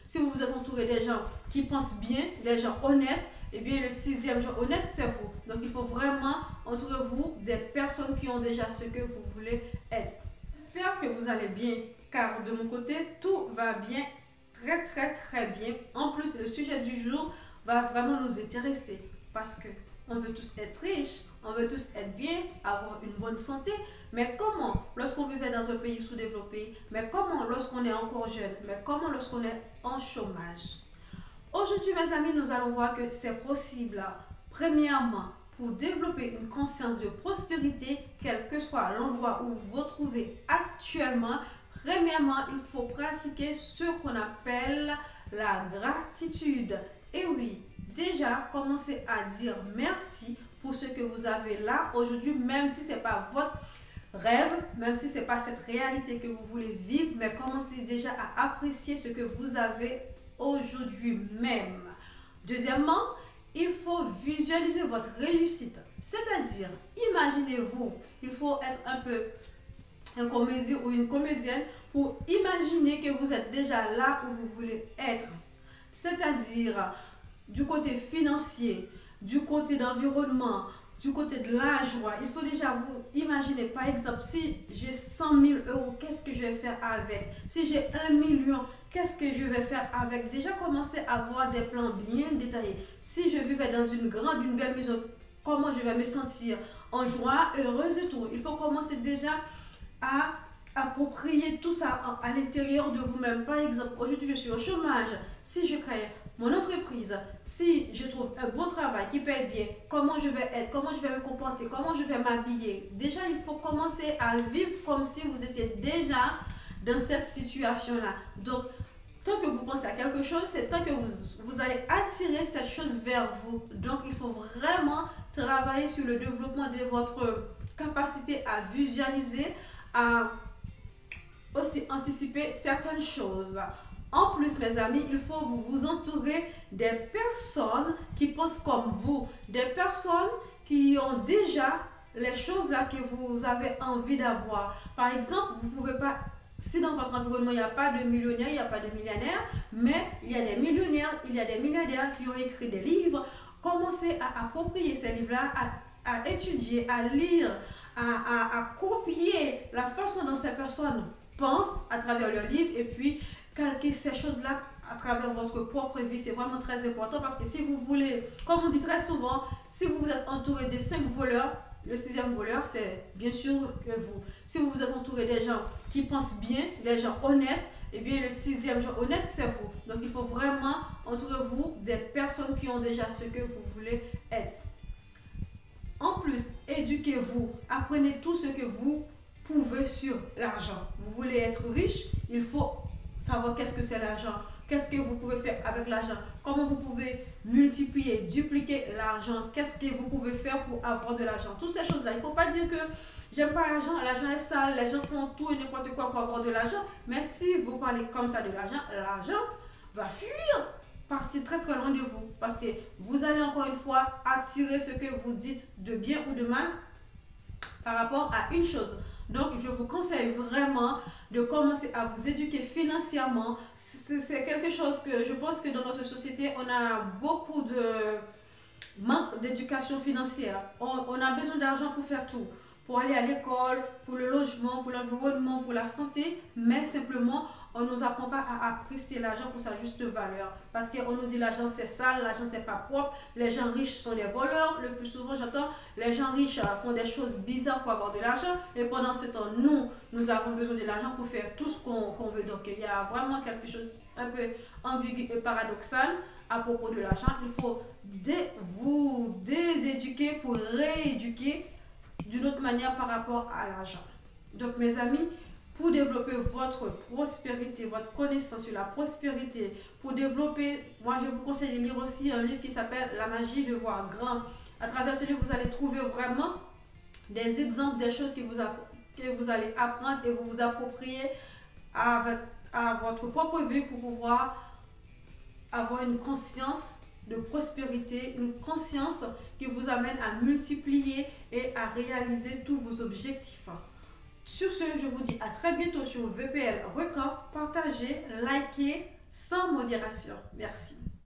Si vous vous êtes entouré des gens qui pensent bien, des gens honnêtes, eh bien le sixième genre honnête, c'est vous. Donc il faut vraiment entourer vous des personnes qui ont déjà ce que vous voulez être. J'espère que vous allez bien, car de mon côté, tout va bien, très bien. En plus, le sujet du jour va vraiment nous intéresser parce que on veut tous être riches, on veut tous être bien, avoir une bonne santé. Mais comment lorsqu'on vivait dans un pays sous-développé? Mais comment lorsqu'on est encore jeune? Mais comment lorsqu'on est en chômage? Aujourd'hui, mes amis, nous allons voir que c'est possible. Premièrement, pour développer une conscience de prospérité, quel que soit l'endroit où vous vous trouvez actuellement, premièrement, il faut pratiquer ce qu'on appelle la gratitude. Et oui, déjà, commencez à dire merci pour ce que vous avez là aujourd'hui, même si ce n'est pas votre rêve, même si ce n'est pas cette réalité que vous voulez vivre, mais commencez déjà à apprécier ce que vous avez aujourd'hui même. Deuxièmement, il faut visualiser votre réussite. C'est-à-dire, imaginez-vous, il faut être un peu un comédien ou une comédienne pour imaginer que vous êtes déjà là où vous voulez être. C'est-à-dire, du côté financier, du côté d'environnement, du côté de la joie. Il faut déjà vous imaginer, par exemple, si j'ai 100 000 euros, qu'est-ce que je vais faire avec? Si j'ai 1 million, qu'est-ce que je vais faire avec? Déjà, commencer à avoir des plans bien détaillés. Si je vivais dans une belle maison, comment je vais me sentir en joie, heureuse et tout. Il faut commencer déjà à approprier tout ça à l'intérieur de vous-même. Par exemple, aujourd'hui, je suis au chômage. Si je crée mon entreprise, si je trouve un bon travail qui paye bien, comment je vais être, comment je vais me comporter, comment je vais m'habiller. Déjà, il faut commencer à vivre comme si vous étiez déjà dans cette situation-là. Donc, tant que vous pensez à quelque chose, c'est tant que vous allez attirer cette chose vers vous. Donc, il faut vraiment travailler sur le développement de votre capacité à visualiser, à aussi anticiper certaines choses. En plus, mes amis, il faut vous entourer des personnes qui pensent comme vous, des personnes qui ont déjà les choses là que vous avez envie d'avoir. Par exemple, vous ne pouvez pas, si dans votre environnement il n'y a pas de millionnaires, il n'y a pas de millionnaires, mais il y a des millionnaires, il y a des milliardaires qui ont écrit des livres, commencez à approprier ces livres-là, à étudier, à lire, à copier la façon dont ces personnes pensent à travers leurs livres et puis calquer ces choses-là à travers votre propre vie. C'est vraiment très important parce que si vous voulez, comme on dit très souvent, si vous vous êtes entouré des 5 voleurs, le 6e voleur, c'est bien sûr que vous. Si vous vous êtes entouré des gens qui pensent bien, des gens honnêtes, eh bien le 6e genre honnête, c'est vous. Donc il faut vraiment entourer vous des personnes qui ont déjà ce que vous voulez être. En plus, éduquez-vous, apprenez tout ce que vous pouvez sur l'argent. Vous voulez être riche, il faut savoir qu'est-ce que c'est l'argent, qu'est-ce que vous pouvez faire avec l'argent, comment vous pouvez multiplier, dupliquer l'argent, qu'est-ce que vous pouvez faire pour avoir de l'argent. Toutes ces choses-là, il ne faut pas dire que j'aime pas l'argent, l'argent est sale, les gens font tout et n'importe quoi pour avoir de l'argent. Mais si vous parlez comme ça de l'argent, l'argent va fuir, partir très loin de vous. Parce que vous allez encore une fois attirer ce que vous dites de bien ou de mal par rapport à une chose. Donc, je vous conseille vraiment de commencer à vous éduquer financièrement. C'est quelque chose que je pense que dans notre société, on a beaucoup de manque d'éducation financière. On a besoin d'argent pour faire tout. Pour aller à l'école, pour le logement, pour l'environnement, pour la santé. Mais simplement, on ne nous apprend pas à apprécier l'argent pour sa juste valeur. Parce qu'on nous dit l'argent c'est sale, l'argent c'est pas propre, les gens riches sont des voleurs. Le plus souvent j'entends, les gens riches font des choses bizarres pour avoir de l'argent. Et pendant ce temps, nous avons besoin de l'argent pour faire tout ce qu'on veut. Donc il y a vraiment quelque chose un peu ambigu et paradoxal à propos de l'argent. Il faut vous déséduquer pour rééduquer d'une autre manière par rapport à l'argent. Donc mes amis, pour développer votre prospérité, votre connaissance sur la prospérité, pour développer, moi je vous conseille de lire aussi un livre qui s'appelle La magie de voir grand. À travers ce livre, vous allez trouver vraiment des exemples des choses que vous allez apprendre et vous approprier à votre propre vie pour pouvoir avoir une conscience de prospérité, une conscience qui vous amène à multiplier et à réaliser tous vos objectifs. Sur ce, je vous dis à très bientôt sur VPL Record. Partagez, likez, sans modération. Merci.